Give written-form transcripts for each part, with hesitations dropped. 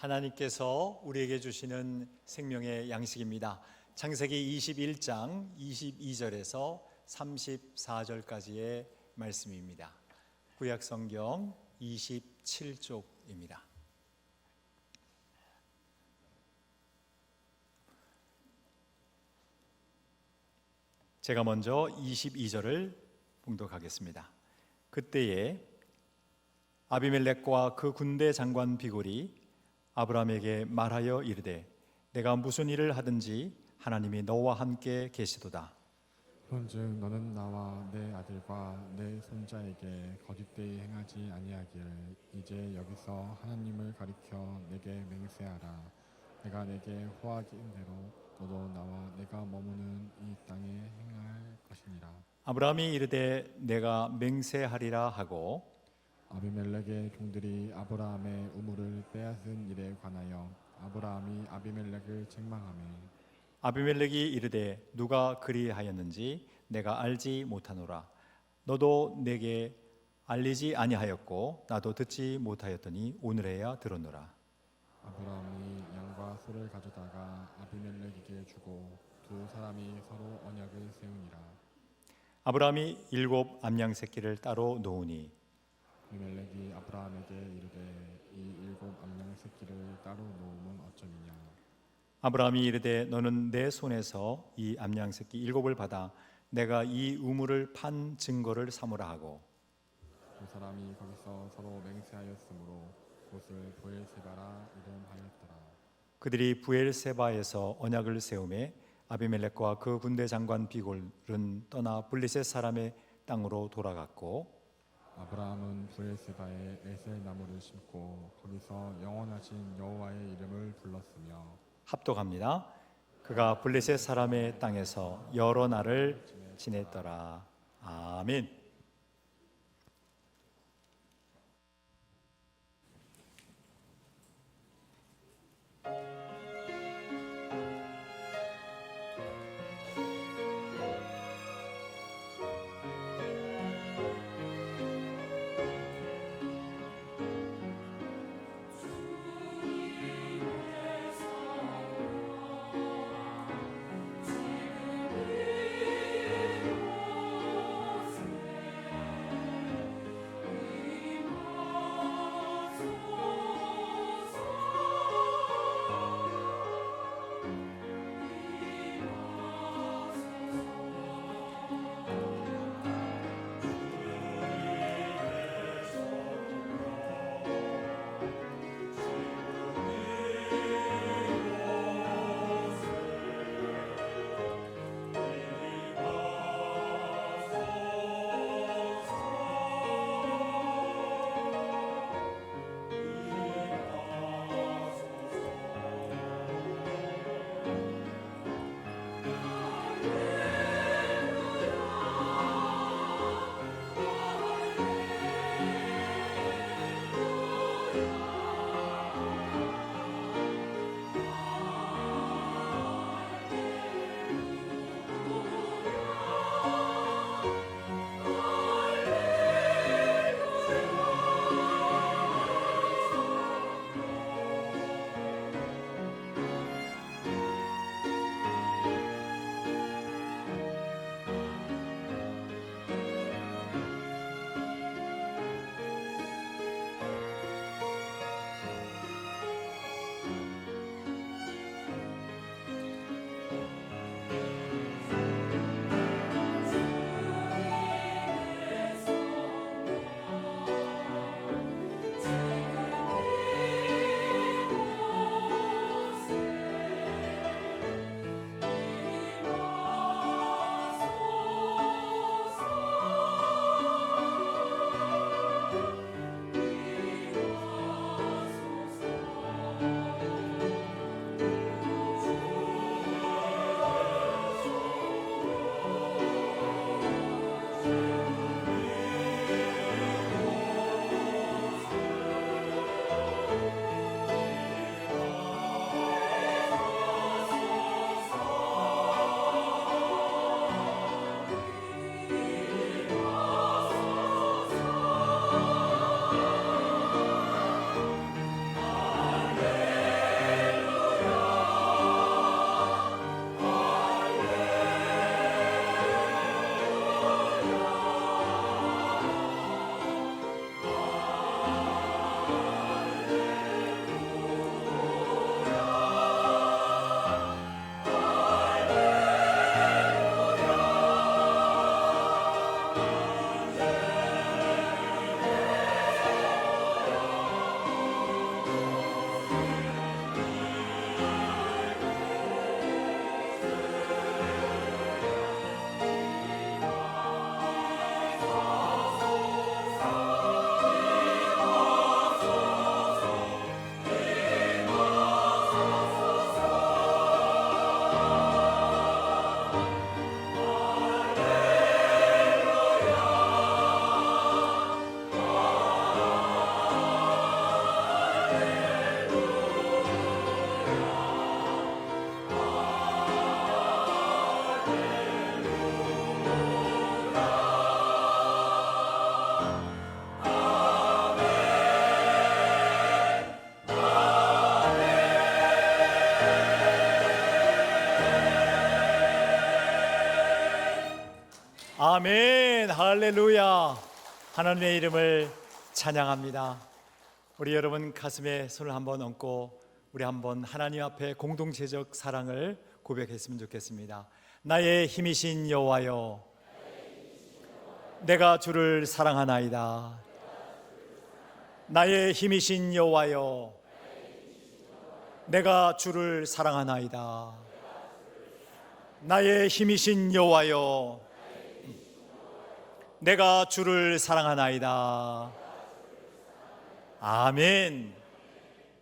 하나님께서 우리에게 주시는 생명의 양식입니다. 창세기 21장 22절에서 34절까지의 말씀입니다. 구약성경 27쪽입니다. 제가 먼저 22절을 봉독하겠습니다. 그때에 아비멜렉과 그 군대 장관 비골이 아브라함에게 말하여 이르되 내가 무슨 일을 하든지 하나님이 너와 함께 계시도다. 그런즉 너는 나와 내 아들과 내 손자에게 거짓되이 행하지 아니하기를 이제 여기서 하나님을 가리켜 내게 맹세하라. 내가 내게 호하기인 대로 너도 나와 내가 머무는 이 땅에 행할 것이니라. 아브라함이 이르되 내가 맹세하리라 하고 아비멜렉의 종들이 아브라함의 우물을 빼앗은 일에 관하여 아브라함이 아비멜렉을 책망하며 아비멜렉이 이르되 누가 그리하였는지 내가 알지 못하노라. 너도 내게 알리지 아니하였고 나도 듣지 못하였더니 오늘에야 들었노라. 아브라함이 양과 소를 가져다가 아비멜렉에게 주고 두 사람이 서로 언약을 세우니라. 아브라함이 7 암양 새끼를 따로 놓으니 아비멜렉이 아브라함에게 이르되 이 7 암양 새끼를 따로 놓으면 어쩌니냐. 아브라함이 이르되 너는 내 손에서 이 암양 새끼 7을 받아 내가 이 우물을 판 증거를 삼으라 하고 두 사람이 거기서 서로 맹세하였으므로 곳을 브엘세바라 이름하였더라. 그들이 부엘세바에서 언약을 세우매 아비멜렉과 그 군대 장관 비골은 떠나 블리셋 사람의 땅으로 돌아갔고 아브라함은 브엘세바에 에셀 나무를 심고 거기서 영원하신 여호와의 이름을 불렀으며 합독합니다. 그가 블레셋 사람의 땅에서 여러 날을 지냈더라. 아멘. 아멘. 할렐루야. 하나님의 이름을 찬양합니다. 우리 여러분 가슴에 손을 한번 얹고 우리 한번 하나님 앞에 공동체적 사랑을 고백했으면 좋겠습니다. 나의 힘이신 여호와여, 내가 주를 사랑하나이다. 나의 힘이신 여호와여, 내가 주를 사랑하나이다. 나의 힘이신 여호와여, 내가 주를 사랑하나이다. 아멘.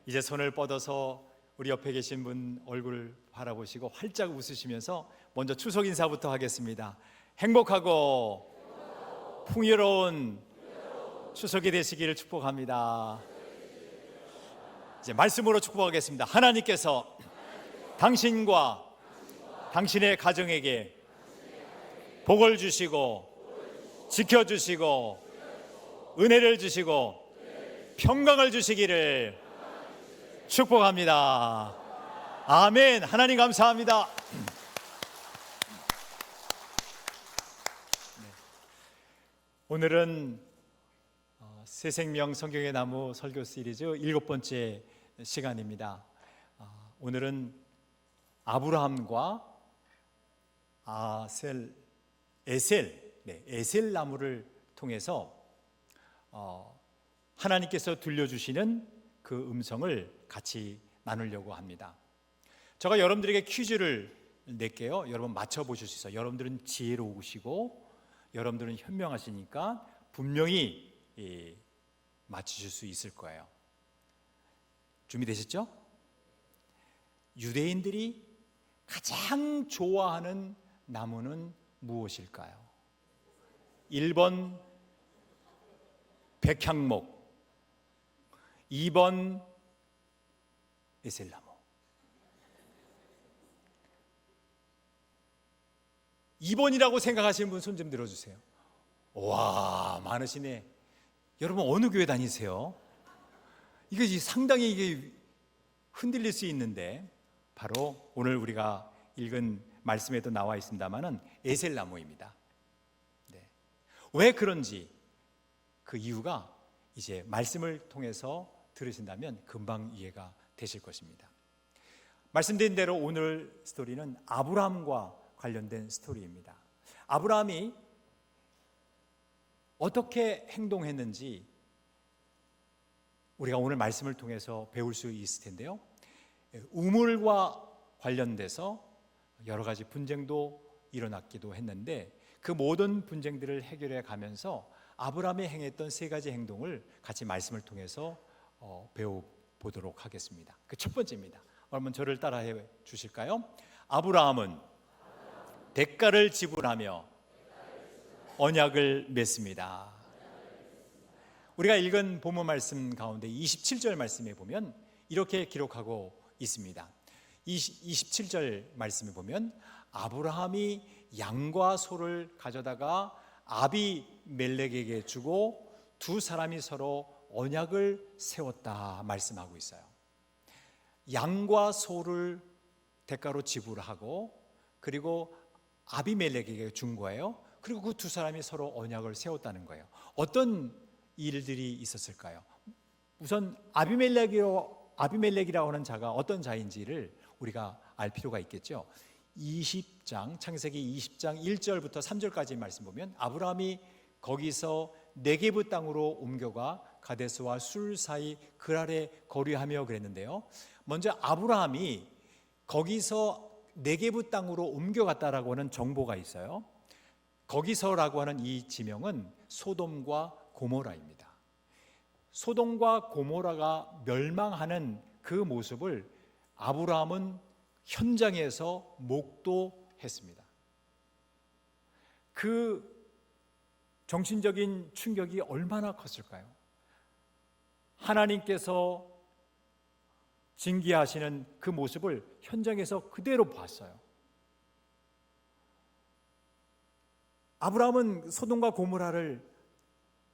이제 손을 뻗어서 우리 옆에 계신 분 얼굴 바라보시고 활짝 웃으시면서 먼저 추석 인사부터 하겠습니다. 행복하고 풍요로운 추석이 되시기를 축복합니다. 이제 말씀으로 축복하겠습니다. 하나님께서 당신과 당신의 가정에게 복을 주시고 지켜주시고 은혜를 주시고 평강을 주시기를 축복합니다. 아멘. 하나님 감사합니다. 오늘은 새생명 성경의 나무 설교 시리즈 7번째 시간입니다. 오늘은 아브라함과 에셀 나무를 통해서 하나님께서 들려주시는 그 음성을 같이 나누려고 합니다. 제가 여러분들에게 퀴즈를 낼게요. 여러분 맞춰보실 수 있어요. 여러분들은 지혜로우시고 여러분들은 현명하시니까 분명히 맞추실 수 있을 거예요. 준비되셨죠? 유대인들이 가장 좋아하는 나무는 무엇일까요? 1번 백향목, 2번 에셀나무. 2번이라고 생각하시는 분 손 좀 들어주세요. 와, 많으시네. 여러분 어느 교회 다니세요? 이게 상당히 이게 흔들릴 수 있는데 바로 오늘 우리가 읽은 말씀에도 나와 있습니다만은 에셀나무입니다. 네. 왜 그런지 그 이유가 이제 말씀을 통해서 들으신다면 금방 이해가 되실 것입니다. 말씀드린 대로 오늘 스토리는 아브라함과 관련된 스토리입니다. 아브라함이 어떻게 행동했는지 우리가 오늘 말씀을 통해서 배울 수 있을 텐데요. 우물과 관련돼서 여러 가지 분쟁도 일어났기도 했는데 그 모든 분쟁들을 해결해 가면서 아브라함이 행했던 3가지 행동을 같이 말씀을 통해서 배워보도록 하겠습니다. 그 첫 번째입니다. 여러분 저를 따라해 주실까요? 아브라함은 대가를 지불하며 언약을 맺습니다. 우리가 읽은 본문 말씀 가운데 27절 말씀에 보면 이렇게 기록하고 있습니다. 27절 말씀에 보면 아브라함이 양과 소를 가져다가 아비멜렉에게 주고 두 사람이 서로 언약을 세웠다 말씀하고 있어요. 양과 소를 대가로 지불하고 그리고 아비멜렉에게 준 거예요. 그리고 그 두 사람이 서로 언약을 세웠다는 거예요. 어떤 일들이 있었을까요? 우선 아비멜렉이라고 하는 자가 어떤 자인지를 우리가 알 필요가 있겠죠. 20장 창세기 20장 1절부터 3절까지 말씀 보면 아브라함이 거기서 네게브 땅으로 옮겨가 가데스와 술 사이 그 아래 거류하며 그랬는데요. 먼저 아브라함이 거기서 네게브 땅으로 옮겨갔다라고 하는 정보가 있어요. 거기서라고 하는 이 지명은 소돔과 고모라입니다. 소돔과 고모라가 멸망하는 그 모습을 아브라함은 현장에서 목도했습니다. 그 정신적인 충격이 얼마나 컸을까요? 하나님께서 징계하시는 그 모습을 현장에서 그대로 봤어요. 아브라함은 소돔과 고모라를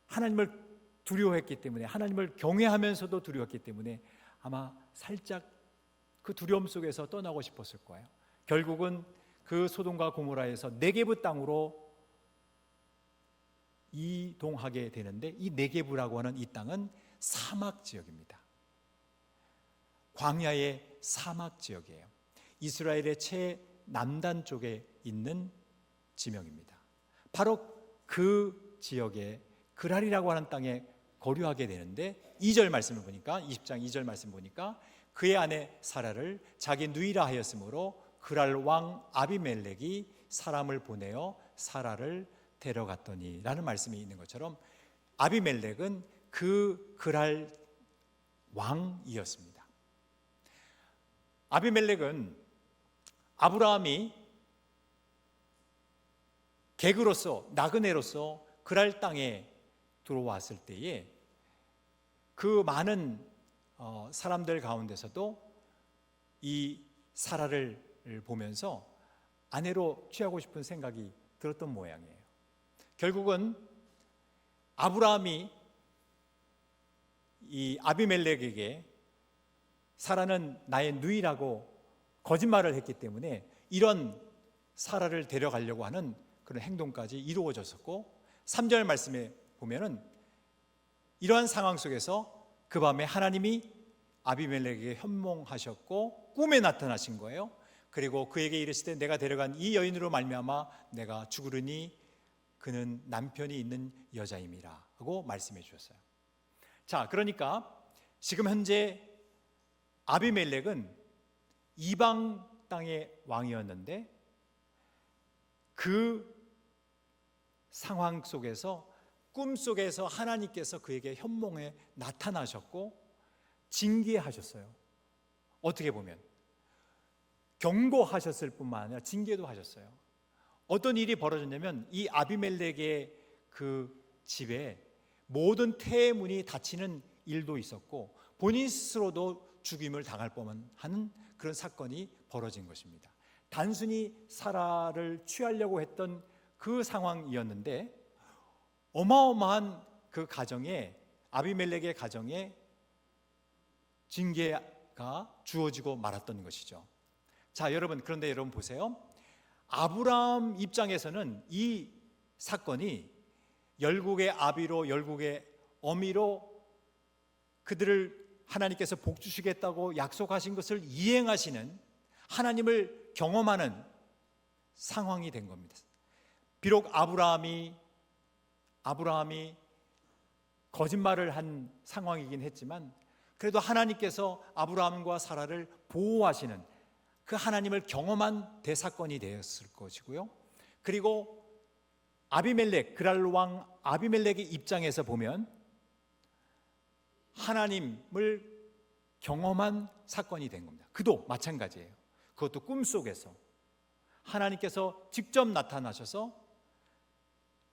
하나님을 두려워했기 때문에 하나님을 경외하면서도 두려웠기 때문에 아마 살짝 그 두려움 속에서 떠나고 싶었을 거예요. 결국은 그 소돔과 고모라에서 네게브 땅으로 이동하게 되는데, 이 네게브라고 하는 이 땅은 사막 지역입니다. 광야의 사막 지역이에요. 이스라엘의 최남단 쪽에 있는 지명입니다. 바로 그 지역에 그랄이라고 하는 땅에 거류하게 되는데, 2절 말씀을 보니까, 20장 2절 말씀 보니까 그의 아내 사라를 자기 누이라 하였으므로 그랄 왕 아비멜렉이 사람을 보내어 사라를 데려갔더니 라는 말씀이 있는 것처럼, 아비멜렉은 그 그랄 왕이었습니다. 아비멜렉은 아브라함이 객으로서, 나그네로서 그랄 땅에 들어왔을 때에 그 많은 사람들 가운데서도 이 사라를 보면서 아내로 취하고 싶은 생각이 들었던 모양이에요. 결국은 아브라함이 이 아비멜렉에게 사라는 나의 누이라고 거짓말을 했기 때문에 이런 사라를 데려가려고 하는 그런 행동까지 이루어졌었고, 3절 말씀에 보면은 이러한 상황 속에서 그 밤에 하나님이 아비멜렉에게 현몽하셨고 꿈에 나타나신 거예요. 그리고 그에게 이르시되 내가 데려간 이 여인으로 말미암아 내가 죽으리니 그는 남편이 있는 여자임이라 하고 말씀해 주셨어요. 자, 그러니까 지금 현재 아비멜렉은 이방 땅의 왕이었는데, 그 상황 속에서 꿈속에서 하나님께서 그에게 현몽에 나타나셨고 징계하셨어요. 어떻게 보면 경고하셨을 뿐만 아니라 징계도 하셨어요. 어떤 일이 벌어졌냐면, 이 아비멜렉의 그 집에 모든 태문이 닫히는 일도 있었고 본인 스스로도 죽임을 당할 뻔한 그런 사건이 벌어진 것입니다. 단순히 사라를 취하려고 했던 그 상황이었는데, 어마어마한 그 가정에, 아비멜렉의 가정에 징계가 주어지고 말았던 것이죠. 자, 여러분, 그런데 여러분 보세요. 아브라함 입장에서는 이 사건이 열국의 아비로, 열국의 어미로 그들을 하나님께서 복 주시겠다고 약속하신 것을 이행하시는 하나님을 경험하는 상황이 된 겁니다. 비록 아브라함이 거짓말을 한 상황이긴 했지만, 그래도 하나님께서 아브라함과 사라를 보호하시는 그 하나님을 경험한 대사건이 되었을 것이고요. 그리고 아비멜렉, 그랄 왕 아비멜렉의 입장에서 보면 하나님을 경험한 사건이 된 겁니다. 그도 마찬가지예요. 그것도 꿈속에서 하나님께서 직접 나타나셔서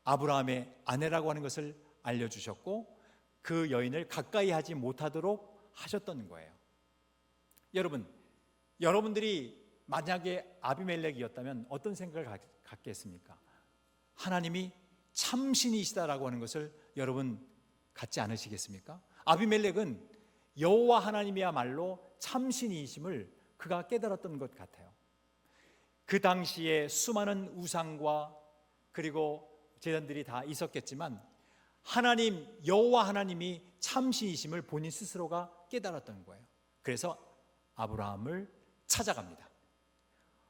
아브라함의 아내라고 하는 것을 알려주셨고 그 여인을 가까이 하지 못하도록 하셨던 거예요. 여러분들이 만약에 아비멜렉이었다면 어떤 생각을 갖겠습니까? 하나님이 참신이시다라고 하는 것을 여러분 갖지 않으시겠습니까? 아비멜렉은 여호와 하나님이야말로 참신이심을 그가 깨달았던 것 같아요. 그 당시에 수많은 우상과 그리고 제단들이 다 있었겠지만 하나님, 여호와 하나님이 참신이심을 본인 스스로가 깨달았던 거예요. 그래서 아브라함을 찾아갑니다.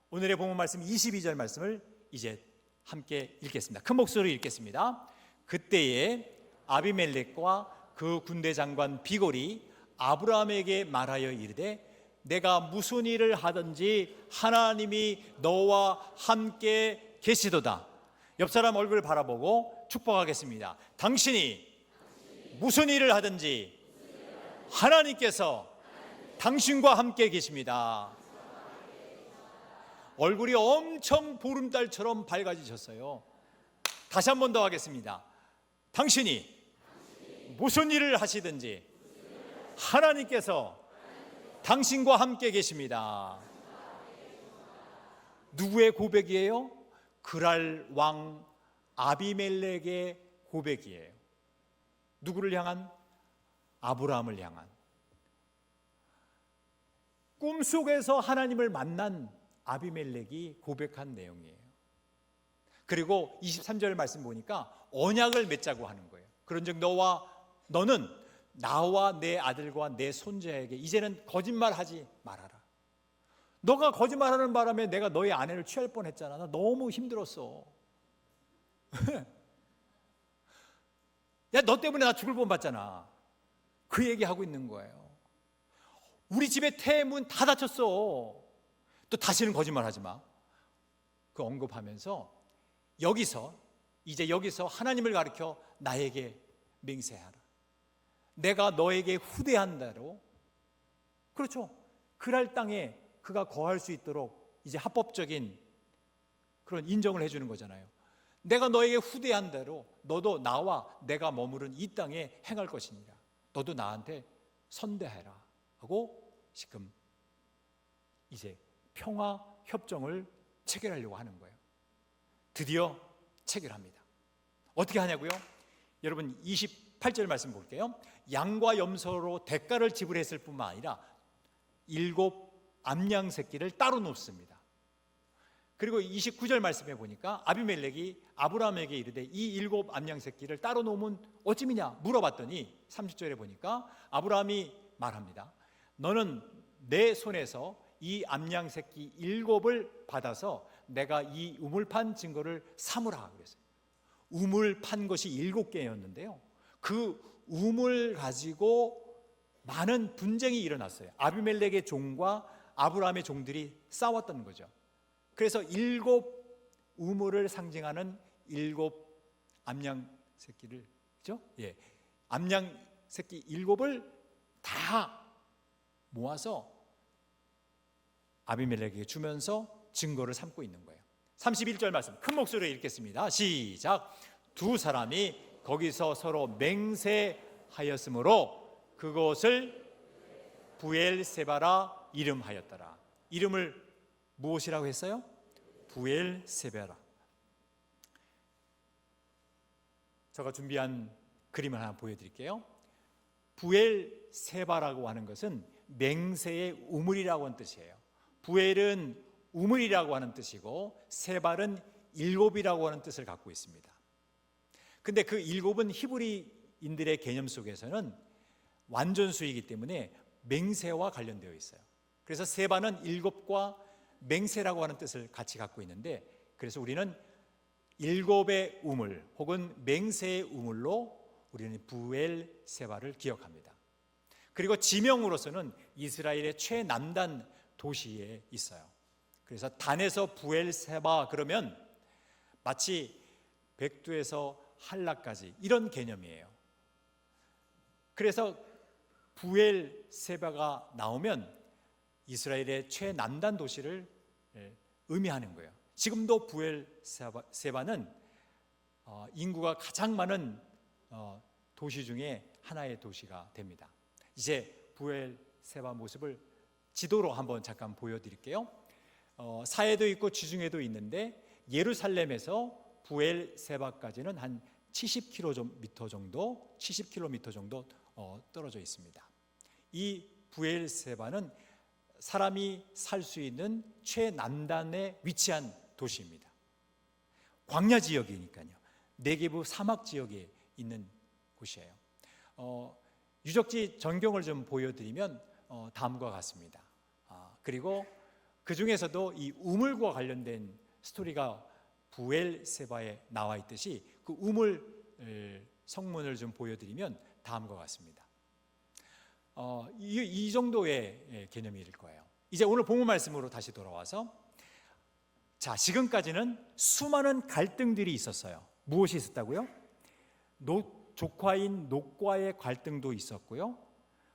오늘의 본문 말씀 22절 말씀을 이제 함께 읽겠습니다. 큰 목소리로 읽겠습니다. 그때에 아비멜렉과 그 군대 장관 비골이 아브라함에게 말하여 이르되 내가 무슨 일을 하든지 하나님이 너와 함께 계시도다. 옆 사람 얼굴을 바라보고 축복하겠습니다. 당신이 무슨 일을 하든지 하나님께서 당신과 함께 계십니다. 얼굴이 엄청 보름달처럼 밝아지셨어요. 다시 한 번 더 하겠습니다. 당신이 무슨 일을 하시든지 하나님께서 당신과 함께 계십니다. 누구의 고백이에요? 그랄 왕 아비멜렉의 고백이에요. 누구를 향한? 아브라함을 향한. 꿈속에서 하나님을 만난 아비멜렉이 고백한 내용이에요. 그리고 23절 말씀 보니까 언약을 맺자고 하는 거예요. 그런즉 너는 나와 내 아들과 내 손자에게 이제는 거짓말하지 말아라. 너가 거짓말하는 바람에 내가 너의 아내를 취할 뻔했잖아. 나 너무 힘들었어. 야, 너 때문에 나 죽을 뻔봤잖아. 그 얘기하고 있는 거예요. 우리 집에 태문 다 닫혔어. 또 다시는 거짓말하지 마. 그 언급하면서 여기서 하나님을 가리켜 나에게 맹세하라. 내가 너에게 후대한 대로, 그렇죠, 그랄 땅에 그가 거할 수 있도록 이제 합법적인 그런 인정을 해주는 거잖아요. 내가 너에게 후대한 대로 너도 나와 내가 머무른 이 땅에 행할 것이니라. 너도 나한테 선대하라 하고 지금 이제 평화 협정을 체결하려고 하는 거예요. 드디어 체결합니다. 어떻게 하냐고요? 여러분 28절 말씀 볼게요. 양과 염소로 대가를 지불했을 뿐만 아니라 7 암양 새끼를 따로 놓습니다. 그리고 29절 말씀에 보니까 아비멜렉이 아브라함에게 이르되 이 7 암양 새끼를 따로 놓으면 어찌미냐 물어봤더니 30절에 보니까 아브라함이 말합니다. 너는 내 손에서 이 암양 새끼 7을 받아서 내가 이 우물 판 증거를 삼으라 그랬어요. 우물 판 것이 7개였는데요. 그 우물 가지고 많은 분쟁이 일어났어요. 아비멜렉의 종과 아브라함의 종들이 싸웠던 거죠. 그래서 7 우물을 상징하는 7 암양 새끼를, 그죠? 예, 암양 새끼 7을 다 모아서 아비멜렉에게 주면서 증거를 삼고 있는 거예요. 31절 말씀 큰 목소리로 읽겠습니다. 시작. 두 사람이 거기서 서로 맹세하였으므로 그것을 부엘세바라 이름하였더라. 이름을 무엇이라고 했어요? 부엘세바라. 제가 준비한 그림을 하나 보여드릴게요. 부엘세바라고 하는 것은 맹세의 우물이라고 하는 뜻이에요. 부엘은 우물이라고 하는 뜻이고 세발은 7이라고 하는 뜻을 갖고 있습니다. 근데 그 7은 히브리인들의 개념 속에서는 완전수이기 때문에 맹세와 관련되어 있어요. 그래서 세발은 7과 맹세라고 하는 뜻을 같이 갖고 있는데, 그래서 우리는 7의 우물 혹은 맹세의 우물로 우리는 부엘세바를 기억합니다. 그리고 지명으로서는 이스라엘의 최남단 도시에 있어요. 그래서 단에서 부엘세바 그러면 마치 백두에서 한라까지 이런 개념이에요. 그래서 부엘세바가 나오면 이스라엘의 최남단 도시를 의미하는 거예요. 지금도 부엘세바는 인구가 가장 많은 도시 중에 하나의 도시가 됩니다. 이제 부엘세바 모습을 지도로 한번 잠깐 보여드릴게요. 사해도 있고 지중해도 있는데 예루살렘에서 부엘세바까지는 한 70km 정도 떨어져 있습니다. 이 부엘세바는 사람이 살 수 있는 최남단에 위치한 도시입니다. 광야 지역이니까요. 네게브 사막 지역에 있는 곳이에요. 유적지 전경을 좀 보여드리면 다음과 같습니다. 그리고 그 중에서도 이 우물과 관련된 스토리가 부엘세바에 나와 있듯이 그 우물 성문을 좀 보여드리면 다음과 같습니다. 이 정도의 개념일 거예요. 이제 오늘 본문 말씀으로 다시 돌아와서, 자, 지금까지는 수많은 갈등들이 있었어요. 무엇이 있었다고요? 조카인 롯과의 갈등도 있었고요.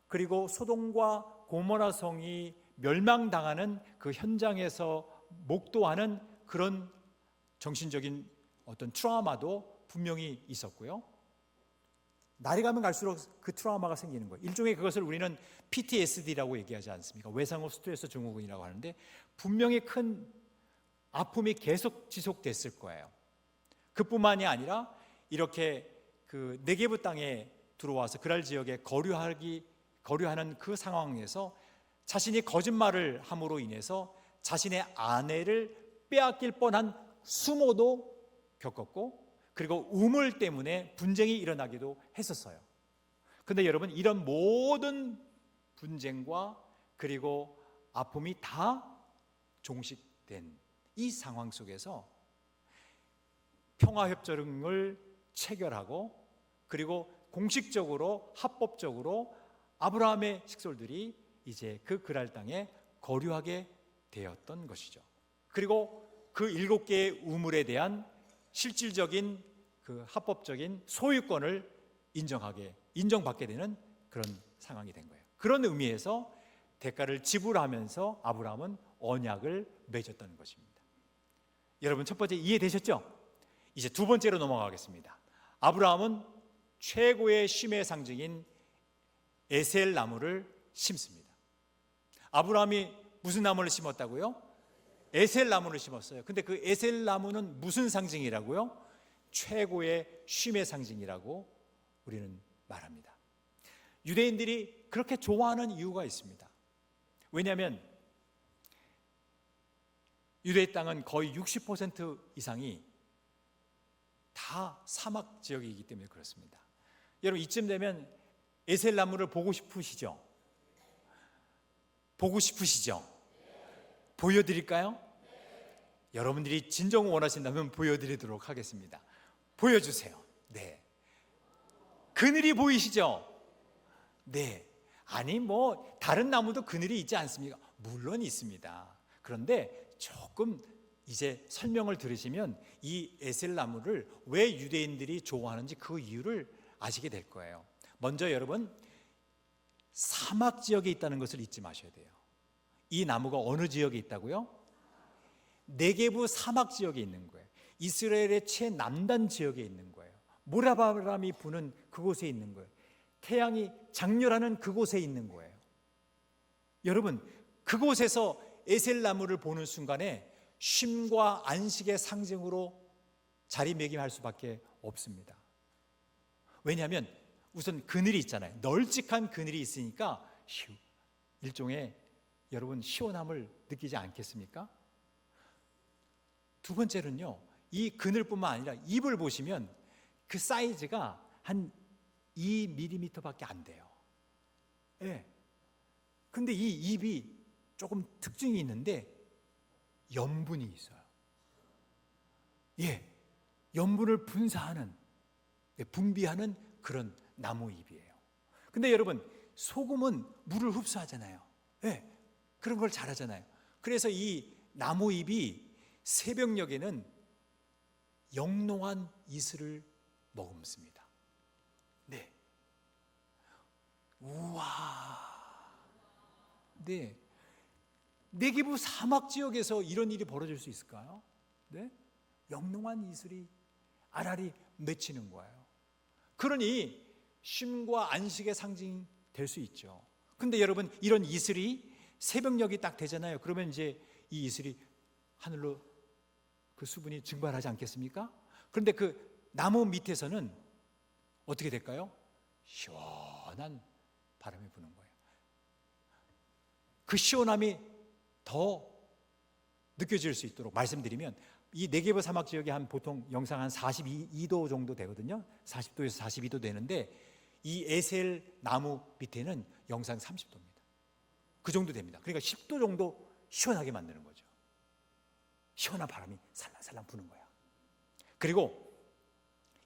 그리고 소돔과 고모라 성이 멸망당하는 그 현장에서 목도하는 그런 정신적인 어떤 트라우마도 분명히 있었고요. 날이 가면 갈수록 그 트라우마가 생기는 거예요. 일종의 그것을 우리는 PTSD라고 얘기하지 않습니까? 외상후 스트레스 증후군이라고 하는데 분명히 큰 아픔이 계속 지속됐을 거예요. 그뿐만이 아니라 이렇게 그 네게브 땅에 들어와서 그랄 지역에 거류하는 그 상황에서 자신이 거짓말을 함으로 인해서 자신의 아내를 빼앗길 뻔한 수모도 겪었고, 그리고 우물 때문에 분쟁이 일어나기도 했었어요. 근데 여러분, 이런 모든 분쟁과 그리고 아픔이 다 종식된 이 상황 속에서 평화협정을 체결하고, 그리고 공식적으로 합법적으로 아브라함의 식솔들이 이제 그 그랄 땅에 거류하게 되었던 것이죠. 그리고 그 7개의 우물에 대한 실질적인 그 합법적인 소유권을 인정받게 되는 그런 상황이 된 거예요. 그런 의미에서 대가를 지불하면서 아브라함은 언약을 맺었던 것입니다. 여러분, 첫 번째 이해되셨죠? 이제 두 번째로 넘어가겠습니다. 아브라함은 최고의 쉼의 상징인 에셀 나무를 심습니다. 아브라함이 무슨 나무를 심었다고요? 에셀 나무를 심었어요. 근데 그 에셀 나무는 무슨 상징이라고요? 최고의 쉼의 상징이라고 우리는 말합니다. 유대인들이 그렇게 좋아하는 이유가 있습니다. 왜냐하면 유대 땅은 거의 60% 이상이 다 사막 지역이기 때문에 그렇습니다. 여러분, 이쯤 되면 에셀 나무를 보고 싶으시죠? 보고 싶으시죠? 보여드릴까요? 여러분들이 진정 원하신다면 보여드리도록 하겠습니다. 보여주세요. 네. 그늘이 보이시죠? 네. 아니, 뭐 다른 나무도 그늘이 있지 않습니까? 물론 있습니다. 그런데 조금 이제 설명을 들으시면 이 에셀 나무를 왜 유대인들이 좋아하는지 그 이유를 아시게 될 거예요. 먼저 여러분, 사막 지역에 있다는 것을 잊지 마셔야 돼요. 이 나무가 어느 지역에 있다고요? 네게부 사막 지역에 있는 거예요. 이스라엘의 최남단 지역에 있는 거예요. 모라바람이 부는 그곳에 있는 거예요. 태양이 장렬하는 그곳에 있는 거예요. 여러분, 그곳에서 에셀 나무를 보는 순간에 쉼과 안식의 상징으로 자리매김할 수밖에 없습니다. 왜냐하면 우선 그늘이 있잖아요. 널찍한 그늘이 있으니까 일종의 여러분 시원함을 느끼지 않겠습니까? 두 번째는요, 이 그늘뿐만 아니라 잎을 보시면 그 사이즈가 한 2mm밖에 안 돼요. 예. 근데 이 잎이 조금 특징이 있는데 염분이 있어요. 예. 염분을 분비하는 그런 나무 잎이에요. 근데 여러분, 소금은 물을 흡수하잖아요. 예. 그런 걸 잘하잖아요. 그래서 이 나무 잎이 새벽녘에는 영롱한 이슬을 머금습니다. 네. 우와. 네. 네게부 사막 지역에서 이런 일이 벌어질 수 있을까요? 네? 영롱한 이슬이 알알이 맺히는 거예요. 그러니 쉼과 안식의 상징이 될 수 있죠. 근데 여러분, 이런 이슬이 새벽녘이 딱 되잖아요. 그러면 이제 이 이슬이 하늘로 그 수분이 증발하지 않겠습니까? 그런데 그 나무 밑에서는 어떻게 될까요? 시원한 바람이 부는 거예요. 그 시원함이 더 느껴질 수 있도록 말씀드리면, 이 네게부 사막 지역이 한 보통 영상 한 42도 정도 되거든요. 40도에서 42도 되는데 이 에셀 나무 밑에는 영상 30도입니다. 그 정도 됩니다. 그러니까 10도 정도 시원하게 만드는 거죠. 시원한 바람이 살랑살랑 부는 거야. 그리고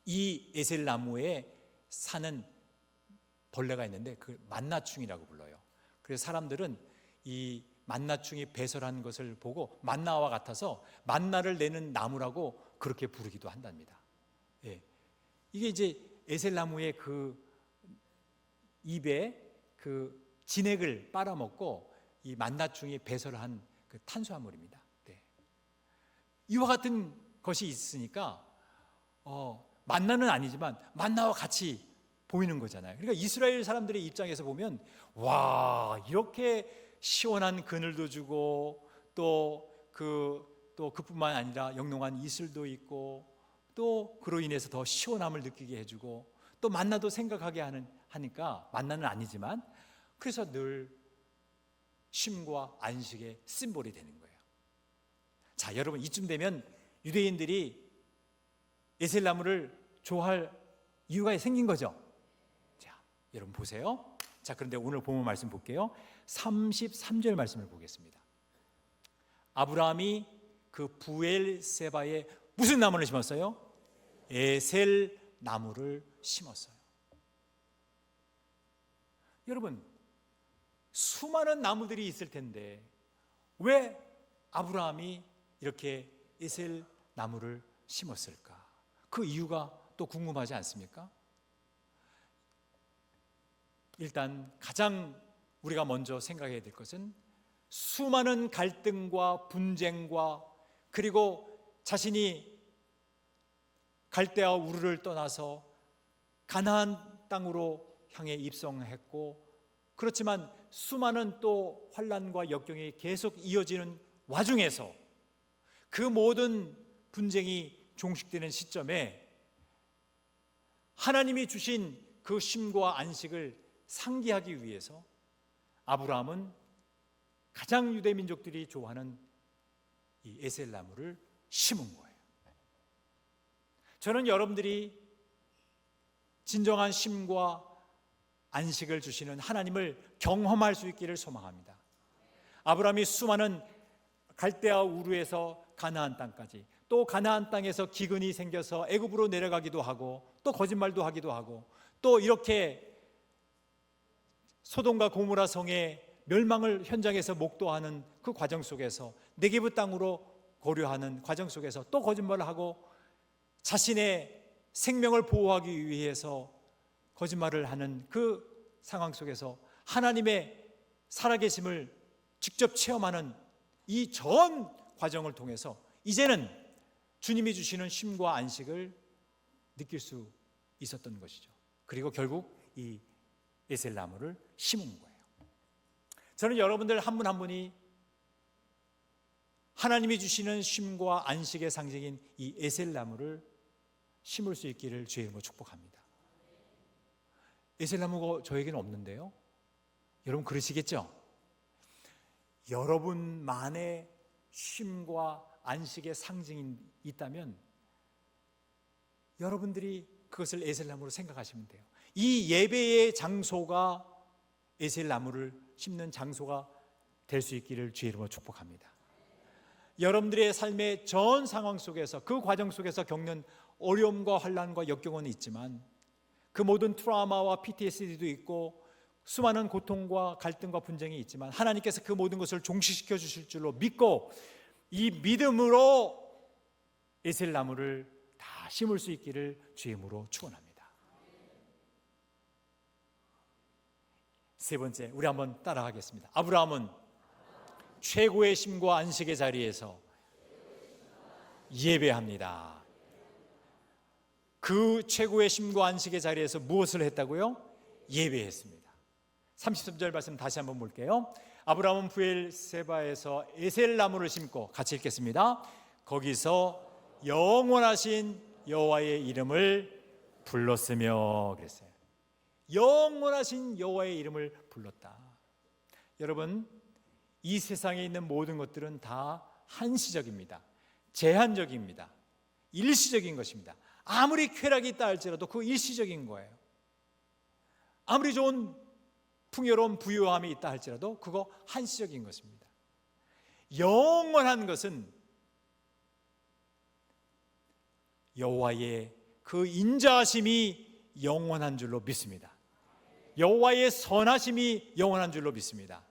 이 에셀 나무에 사는 벌레가 있는데 그 만나충이라고 불러요. 그래서 사람들은 이 만나충이 배설한 것을 보고 만나와 같아서 만나를 내는 나무라고 그렇게 부르기도 한답니다. 예. 이게 이제 에셀 나무의 그 잎에 그 진액을 빨아먹고 이 만나충이 배설한 그 탄수화물입니다. 네. 이와 같은 것이 있으니까 만나는 아니지만 만나와 같이 보이는 거잖아요. 그러니까 이스라엘 사람들의 입장에서 보면 와, 이렇게 시원한 그늘도 주고 또 그뿐만 아니라 영롱한 이슬도 있고 또 그로 인해서 더 시원함을 느끼게 해주고 또 만나도 생각하게 하니까 만나는 아니지만 그래서 늘 쉼과 안식의 심볼이 되는 거예요. 자, 여러분, 이쯤 되면 유대인들이 에셀나무를 좋아할 이유가 생긴 거죠. 자, 여러분 보세요. 자, 그런데 오늘 본문 말씀 볼게요. 33절 말씀을 보겠습니다. 아브라함이 그 부엘세바에 무슨 나무를 심었어요? 에셀 나무를 심었어요. 여러분, 수많은 나무들이 있을 텐데 왜 아브라함이 이렇게 에셀 나무를 심었을까? 그 이유가 또 궁금하지 않습니까? 일단 가장 우리가 먼저 생각해야 될 것은 수많은 갈등과 분쟁과 그리고 자신이 갈대아 우르를 떠나서 가나안 땅으로 향해 입성했고, 그렇지만 수많은 또 환난과 역경이 계속 이어지는 와중에서 그 모든 분쟁이 종식되는 시점에 하나님이 주신 그 쉼과 안식을 상기하기 위해서 아브라함은 가장 유대 민족들이 좋아하는 이 에셀나무를 심은 거예요. 저는 여러분들이 진정한 쉼과 안식을 주시는 하나님을 경험할 수 있기를 소망합니다. 아브라함이 수많은 갈대아 우르에서 가나안 땅까지, 또 가나안 땅에서 기근이 생겨서 애굽으로 내려가기도 하고, 또 거짓말도 하기도 하고, 또 이렇게 소돔과 고모라 성의 멸망을 현장에서 목도하는 그 과정 속에서 네게브 땅으로 거류하는 과정 속에서 또 거짓말을 하고 자신의 생명을 보호하기 위해서 거짓말을 하는 그 상황 속에서 하나님의 살아계심을 직접 체험하는 이 전 과정을 통해서 이제는 주님이 주시는 쉼과 안식을 느낄 수 있었던 것이죠. 그리고 결국 이 에셀나무를 심은 거예요. 저는 여러분들 한 분 한 분이 하나님이 주시는 쉼과 안식의 상징인 이 에셀나무를 심을 수 있기를 주의 이름으로 축복합니다. 에셀나무가 저에게는 없는데요, 여러분 그러시겠죠? 여러분만의 쉼과 안식의 상징이 있다면 여러분들이 그것을 에셀나무로 생각하시면 돼요. 이 예배의 장소가 에셀나무를 심는 장소가 될 수 있기를 주의 이름으로 축복합니다. 여러분들의 삶의 전 상황 속에서, 그 과정 속에서 겪는 어려움과 환난과 역경은 있지만 그 모든 트라우마와 PTSD도 있고 수많은 고통과 갈등과 분쟁이 있지만 하나님께서 그 모든 것을 종식시켜 주실 줄로 믿고 이 믿음으로 에셀나무를 다 심을 수 있기를 주의 이름으로 축원합니다. 세 번째, 우리 한번 따라하겠습니다. 아브라함은 최고의 쉼과 안식의 자리에서 예배합니다. 그 최고의 쉼과 안식의 자리에서 무엇을 했다고요? 예배했습니다. 33절 말씀 다시 한번 볼게요. 아브라함은 부엘세바에서 에셀나무를 심고, 같이 읽겠습니다. 거기서 영원하신 여호와의 이름을 불렀으며 그랬어요. 영원하신 여호와의 이름을 불렀다. 여러분, 이 세상에 있는 모든 것들은 다 한시적입니다. 제한적입니다. 일시적인 것입니다. 아무리 쾌락이 있다 할지라도 그 일시적인 거예요. 아무리 좋은 풍요로운 부유함이 있다 할지라도 그거 한시적인 것입니다. 영원한 것은 여호와의 그 인자하심이 영원한 줄로 믿습니다. 여호와의 선하심이 영원한 줄로 믿습니다.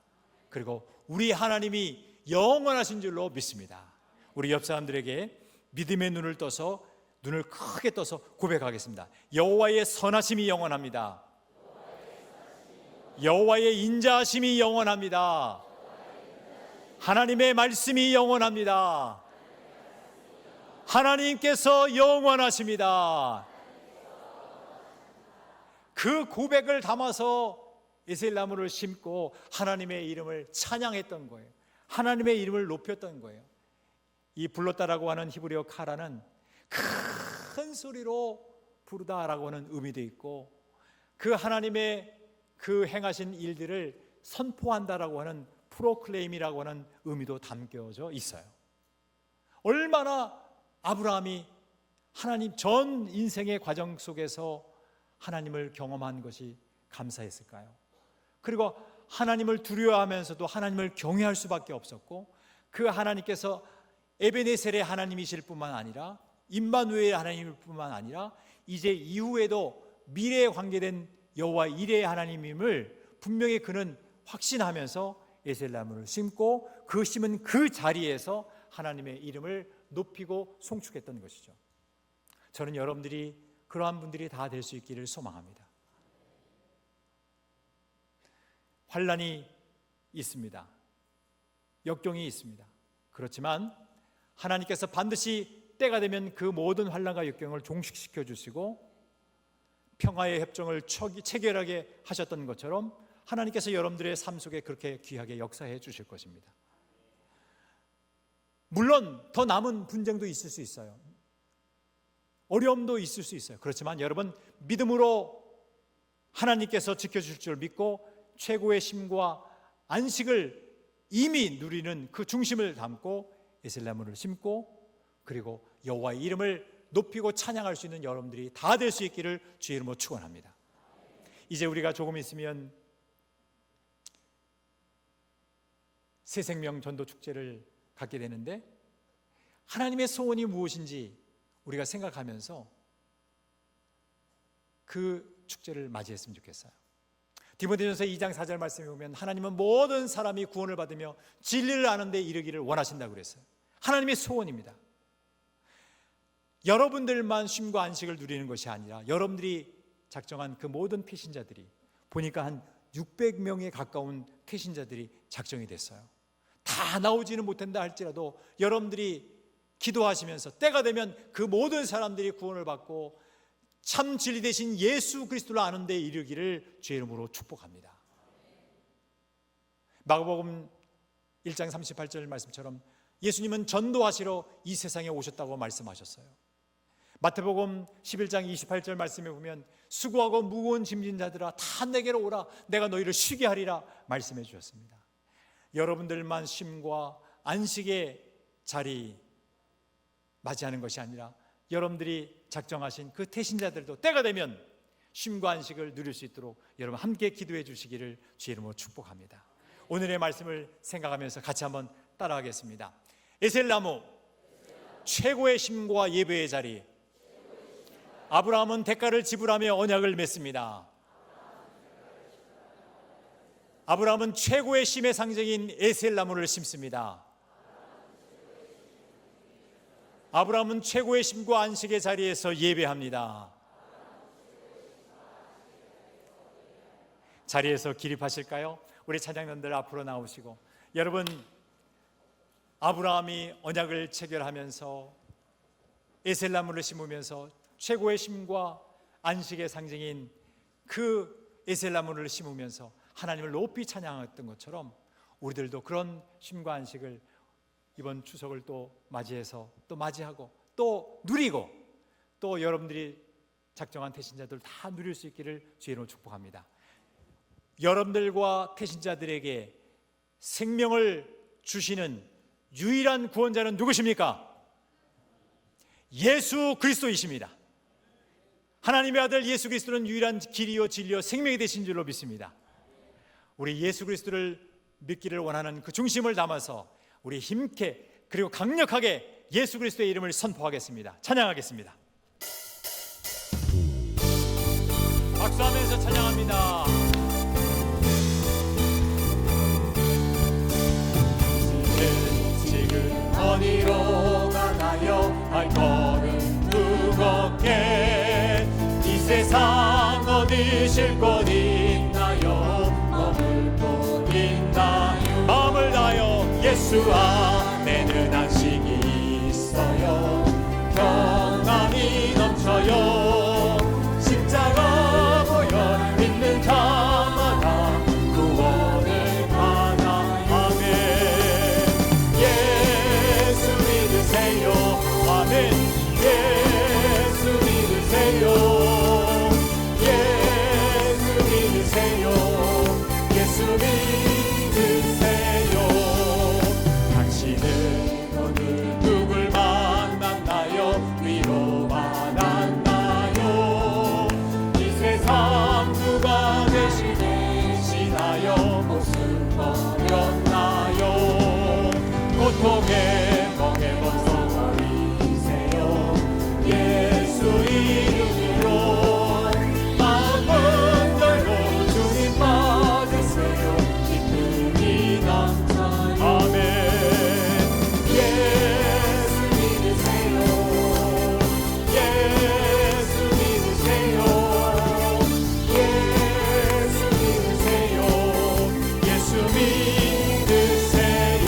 그리고 우리 하나님이 영원하신 줄로 믿습니다. 우리 옆 사람들에게 믿음의 눈을 떠서, 눈을 크게 떠서 고백하겠습니다. 여호와의 선하심이 영원합니다. 여호와의 인자하심이 영원합니다. 하나님의 말씀이 영원합니다. 하나님께서 영원하십니다. 그 고백을 담아서 에셀나무를 심고 하나님의 이름을 찬양했던 거예요. 하나님의 이름을 높였던 거예요. 이 불렀다라고 하는 히브리어 카라는 큰 소리로 부르다라고 하는 의미도 있고, 그 하나님의 그 행하신 일들을 선포한다라고 하는 프로클레임이라고 하는 의미도 담겨져 있어요. 얼마나 아브라함이 하나님 전 인생의 과정 속에서 하나님을 경험한 것이 감사했을까요? 그리고 하나님을 두려워하면서도 하나님을 경외할 수밖에 없었고, 그 하나님께서 에베네셀의 하나님이실 뿐만 아니라 임마누엘의 하나님일 뿐만 아니라 이제 이후에도 미래에 관계된 여호와 이레의 하나님임을 분명히 그는 확신하면서 에셀나무를 심고 그 심은 그 자리에서 하나님의 이름을 높이고 송축했던 것이죠. 저는 여러분들이 그러한 분들이 다 될 수 있기를 소망합니다. 환난이 있습니다. 역경이 있습니다. 그렇지만 하나님께서 반드시 때가 되면 그 모든 환난과 역경을 종식시켜 주시고 평화의 협정을 체결하게 하셨던 것처럼 하나님께서 여러분들의 삶 속에 그렇게 귀하게 역사해 주실 것입니다. 물론 더 남은 분쟁도 있을 수 있어요. 어려움도 있을 수 있어요. 그렇지만 여러분, 믿음으로 하나님께서 지켜주실 줄 믿고 최고의 쉼과 안식을 이미 누리는 그 중심을 담고 에셀나무를 심고, 그리고 여호와의 이름을 높이고 찬양할 수 있는 여러분들이 다 될 수 있기를 주의 이름으로 축원합니다. 이제 우리가 조금 있으면 새생명 전도 축제를 갖게 되는데, 하나님의 소원이 무엇인지 우리가 생각하면서 그 축제를 맞이했으면 좋겠어요. 디모데전서 2장 4절 말씀에 보면 하나님은 모든 사람이 구원을 받으며 진리를 아는 데 이르기를 원하신다고 그랬어요. 하나님의 소원입니다. 여러분들만 쉼과 안식을 누리는 것이 아니라 여러분들이 작정한 그 모든 태신자들이, 보니까 한 600명에 가까운 태신자들이 작정이 됐어요. 다 나오지는 못한다 할지라도 여러분들이 기도하시면서 때가 되면 그 모든 사람들이 구원을 받고 참 진리 되신 예수 그리스도를 아는 데 이르기를 주의 이름으로 축복합니다. 마가복음 1장 38절 말씀처럼 예수님은 전도하시러 이 세상에 오셨다고 말씀하셨어요. 마태복음 11장 28절 말씀에 보면 수고하고 무거운 짐진 자들아 다 내게로 오라, 내가 너희를 쉬게 하리라 말씀해 주셨습니다. 여러분들만 쉼과 안식의 자리 맞이하는 것이 아니라 여러분들이 작정하신 그 태신자들도 때가 되면 쉼과 안식을 누릴 수 있도록 여러분 함께 기도해 주시기를 주의 이름으로 축복합니다. 오늘의 말씀을 생각하면서 같이 한번 따라하겠습니다. 에셀나무, 최고의 쉼과 예배의 자리. 아브라함은 대가를 지불하며 언약을 맺습니다. 아브라함은 최고의 쉼의 상징인 에셀나무를 심습니다. 아브라함은 최고의 쉼과 안식의 자리에서 예배합니다. 자리에서 기립하실까요? 우리 찬양단들 앞으로 나오시고, 여러분, 아브라함이 언약을 체결하면서 에셀나무를 심으면서 최고의 쉼과 안식의 상징인 그 에셀나무를 심으면서 하나님을 높이 찬양했던 것처럼 우리들도 그런 쉼과 안식을 이번 추석을 또 맞이해서 또 맞이하고 또 누리고 또 여러분들이 작정한 태신자들 다 누릴 수 있기를 주의 이름으로 축복합니다. 여러분들과 태신자들에게 생명을 주시는 유일한 구원자는 누구십니까? 예수 그리스도이십니다. 하나님의 아들 예수 그리스도는 유일한 길이요 진리요 생명이 되신 줄로 믿습니다. 우리 예수 그리스도를 믿기를 원하는 그 중심을 담아서 우리 힘있게 그리고 강력하게 예수 그리스도의 이름을 선포하겠습니다. 찬양하겠습니다. 박수하면서 찬양합니다. 지금 어디로 가나요? 발걸음 무겁게 이 세상 어디 쉴 곳 있나요? 머물 곳 있나요? 마음을 다하여 예수 안에는 안식이 있어요. 평안이 넘쳐요. 십자가 보혈 믿는 자마다 구원을 받아. 아멘. 예수 믿으세요. 아멘. 예수 믿으세요. 예수 믿으세요. 예수 믿으세요. 당신은 고통에 멍에 벗어버리세요. 예수 이름으로 마음은 열고 주님 받으세요. 기쁨이 넘쳐요. 아멘. 예수 믿으세요. 예수 믿으세요. 예수 믿으세요. 예수 믿으세요.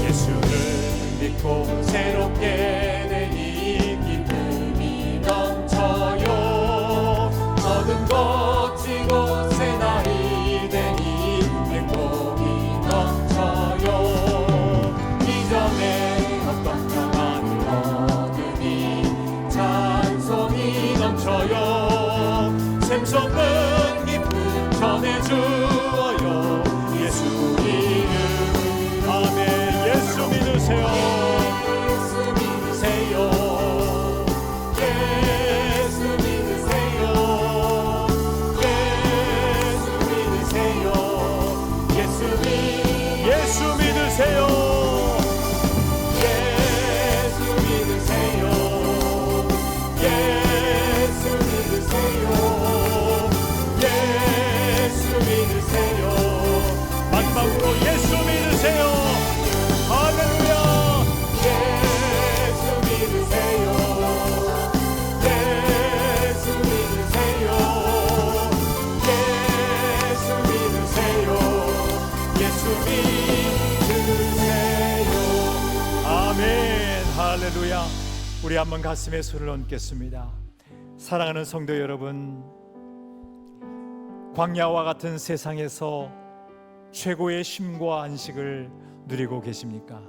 예수를 믿고 새롭게 되니 기쁨이 넘쳐요. 모든 거치고 새 날이 되니 행복이 넘쳐요. 이전에 어떤 평안을 얻으니 찬송이 넘쳐요. 샘솟는 기쁨 전해주어요. 예수 이름. 아멘. 예수 믿으세요. 예수 믿으세요. 예수 믿으세요. 예수 믿으세요. 예수 믿으세요. 예수 믿으세요. 예수 믿으세요. 예수 믿으세요. 마지막으로 예수 믿으세요. 할렐루야. 예수 믿으세요. 예수 믿으세요. 예수 믿으세요. 예수 믿으세요. 아멘. 할렐루야. 우리 한번 가슴에 손을 얹겠습니다. 사랑하는 성도 여러분, 광야와 같은 세상에서 최고의 쉼과 안식을 누리고 계십니까?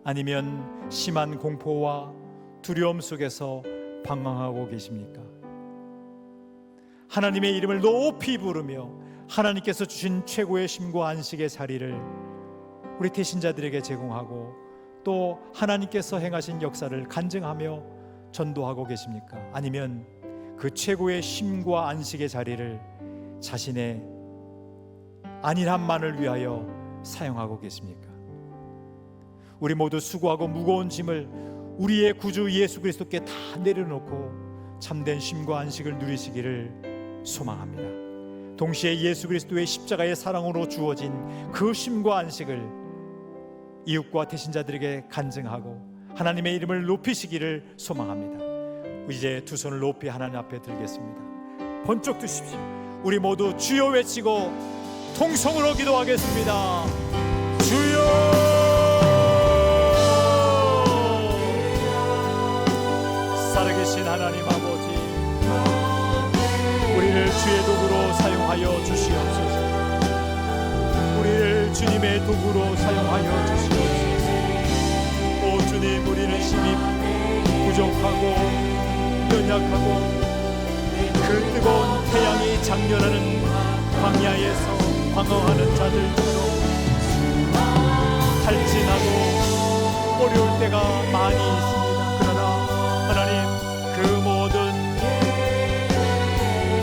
아니면 심한 공포와 두려움 속에서 방황하고 계십니까? 하나님의 이름을 높이 부르며 하나님께서 주신 최고의 쉼과 안식의 자리를 우리 태신자들에게 제공하고 또 하나님께서 행하신 역사를 간증하며 전도하고 계십니까? 아니면 그 최고의 쉼과 안식의 자리를 자신의 안일함만을 위하여 사용하고 계십니까? 우리 모두 수고하고 무거운 짐을 우리의 구주 예수 그리스도께 다 내려놓고 참된 쉼과 안식을 누리시기를 소망합니다. 동시에 예수 그리스도의 십자가의 사랑으로 주어진 그 쉼과 안식을 이웃과 태신자들에게 간증하고 하나님의 이름을 높이시기를 소망합니다. 이제 두 손을 높이 하나님 앞에 들겠습니다. 번쩍 드십시오. 우리 모두 주여 외치고 통성으로 기도하겠습니다. 주여. 살아계신 하나님 아버지, 우리를 주의 도구로 사용하여 주시옵소서. 우리를 주님의 도구로 사용하여 주시옵소서. 오 주님, 우리는 심히 부족하고 연약하고 그 뜨거운 태양이 장렬하는 광야에서 방황하는 자들처럼 탈진하고 어려울 때가 많이 있습니다. 그러나 하나님, 그 모든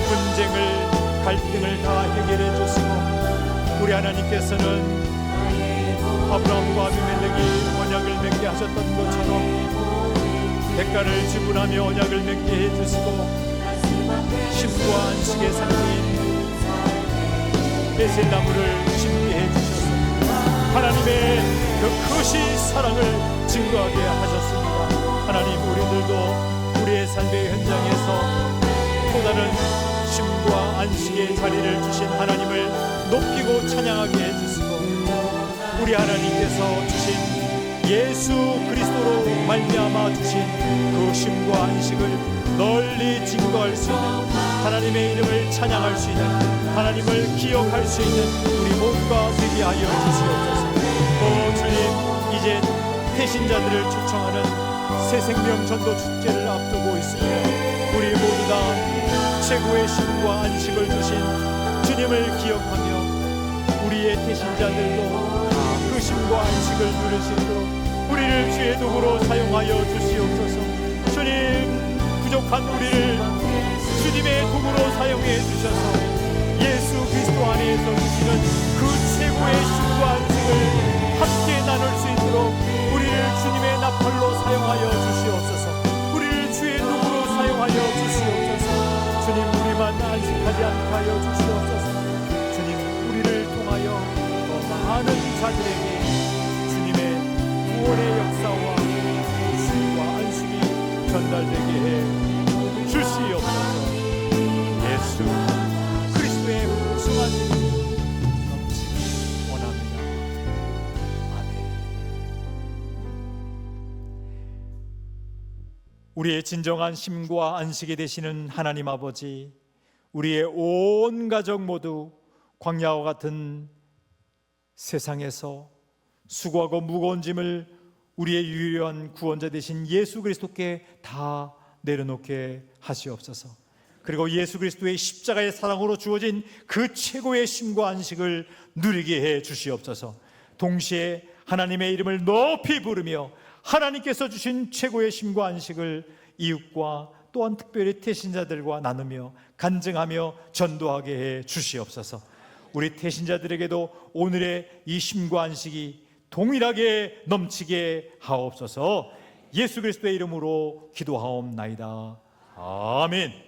분쟁을, 갈등을 다 해결해 주시고 우리 하나님께서는 아브라함과 아비멜렉이 언약을 맺게 하셨던 것처럼 대가를 지불하며 언약을 맺게 해주시고 쉼과 안식의 상징인 베셀나무를 심게 해주셔서 하나님의 그 크신 사랑을 증거하게 하셨습니다. 하나님, 우리들도 우리의 삶의 현장에서 또 다른 쉼과 안식의 자리를 주신 하나님을 높이고 찬양하게 해주시고 우리 하나님께서 주신 예수 그리스도로 말미암아 주신 그 쉼과 안식을 널리 증거할 수 있는, 하나님의 이름을 찬양할 수 있는, 하나님을 기억할 수 있는 우리 모두가 되게 하여 주시옵소서. 오 주님, 이제 태신자들을 초청하는 새생명 전도 축제를 앞두고 있습니다. 우리 모두 다 최고의 쉼과 안식을 주신 주님을 기억하며 우리의 태신자들도 그 쉼과 안식을 누릴 수 있도록 우리를 주의 도구로 사용하여 주시옵소서. 주님, 부족한 우리를 주님의 도구로 사용해 주셔서 예수 그리스도 안에서 주시는 그 최고의 쉼과 안식을 함께 나눌 자들에게 주님의 구원의 역사와 쉼과 안식이 전달되게 해 주시옵소서. 예수 그리스도의 풍성한 이름 넘치기 원합니다. 아멘. 우리의 진정한 쉼과 안식이 되시는 하나님 아버지, 우리의 온 가족 모두 광야와 같은 세상에서 수고하고 무거운 짐을 우리의 유일한 구원자 되신 예수 그리스도께 다 내려놓게 하시옵소서. 그리고 예수 그리스도의 십자가의 사랑으로 주어진 그 최고의 쉼과 안식을 누리게 해 주시옵소서. 동시에 하나님의 이름을 높이 부르며 하나님께서 주신 최고의 쉼과 안식을 이웃과 또한 특별히 태신자들과 나누며 간증하며 전도하게 해 주시옵소서. 우리 태신자들에게도 오늘의 이 쉼과 안식이 동일하게 넘치게 하옵소서. 예수 그리스도의 이름으로 기도하옵나이다. 아멘.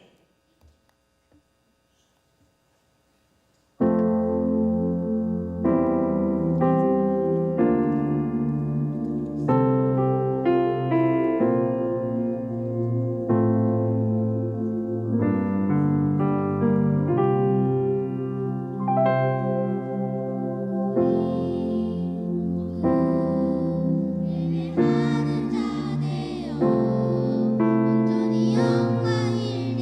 예배하는 자 되어 온전히 영광일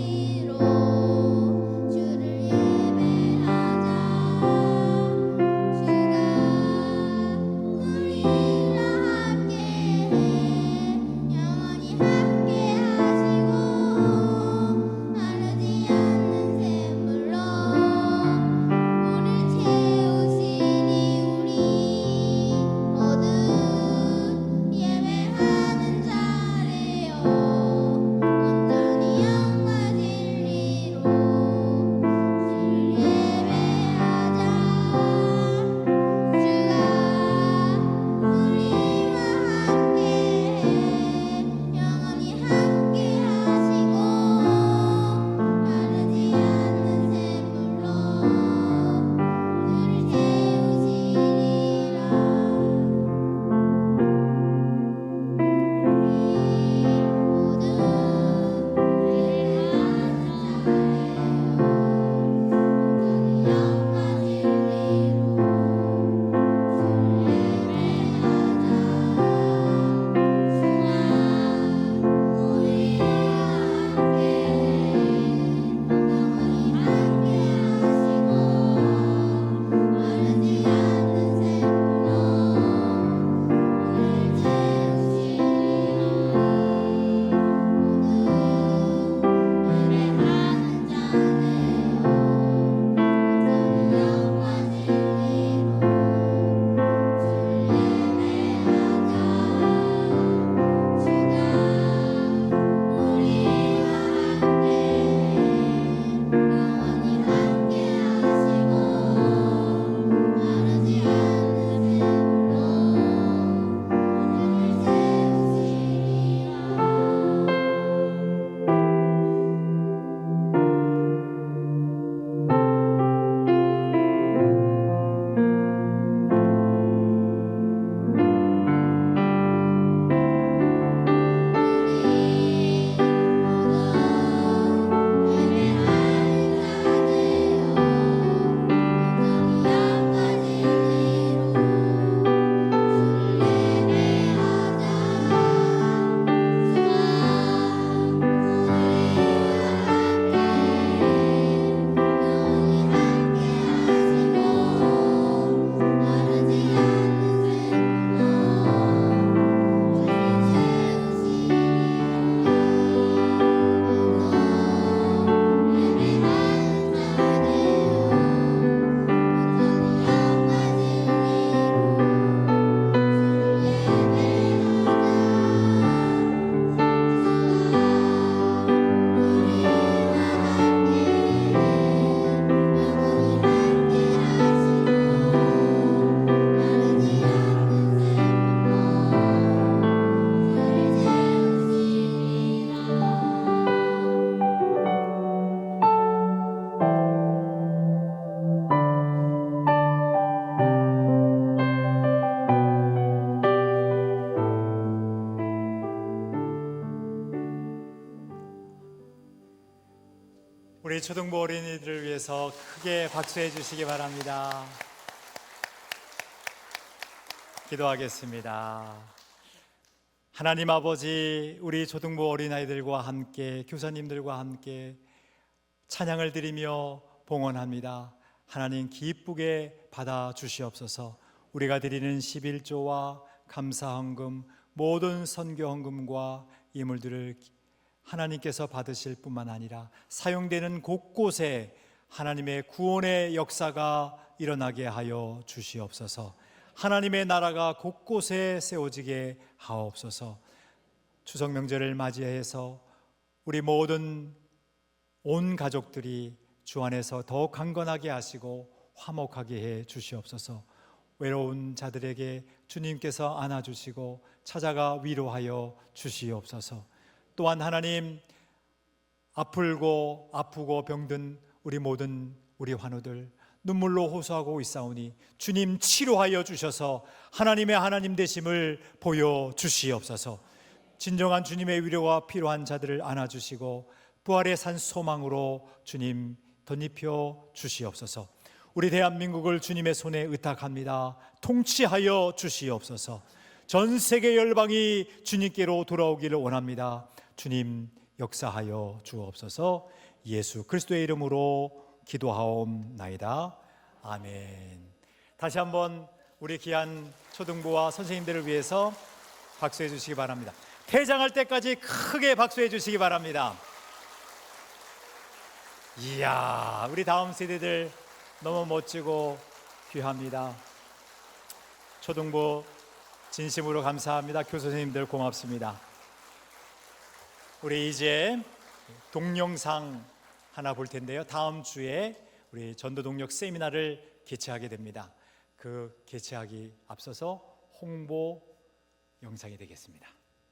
우리 초등부 어린이들을 위해서 크게 박수해 주시기 바랍니다. 기도하겠습니다. 하나님 아버지, 우리 초등부 어린아이들과 함께 교사님들과 함께 찬양을 드리며 봉헌합니다. 하나님 기쁘게 받아 주시옵소서. 우리가 드리는 11조와 감사헌금, 모든 선교헌금과 예물들을 하나님께서 받으실 뿐만 아니라 사용되는 곳곳에 하나님의 구원의 역사가 일어나게 하여 주시옵소서. 하나님의 나라가 곳곳에 세워지게 하옵소서. 추석 명절을 맞이해서 우리 모든 온 가족들이 주 안에서 더욱 강건하게 하시고 화목하게 해 주시옵소서. 외로운 자들에게 주님께서 안아주시고 찾아가 위로하여 주시옵소서. 또한 하나님, 아프고 병든 우리 모든 우리 환우들 눈물로 호소하고 있사오니 주님 치료하여 주셔서 하나님의 하나님 되심을 보여주시옵소서. 진정한 주님의 위로가 필요한 자들을 안아주시고 부활의 산 소망으로 주님 덧입혀 주시옵소서. 우리 대한민국을 주님의 손에 의탁합니다. 통치하여 주시옵소서. 전 세계 열방이 주님께로 돌아오기를 원합니다. 주님 역사하여 주옵소서. 예수 그리스도의 이름으로 기도하옵나이다. 아멘. 다시 한번 우리 귀한 초등부와 선생님들을 위해서 박수해 주시기 바랍니다. 퇴장할 때까지 크게 박수해 주시기 바랍니다. 이야, 우리 다음 세대들 너무 멋지고 귀합니다. 초등부 진심으로 감사합니다. 교수 선생님들 고맙습니다. 우리 이제 동영상 하나 볼 텐데요. 다음 주에 우리 전도 동력 세미나를 개최하게 됩니다. 그 개최하기 앞서서 홍보 영상이 되겠습니다.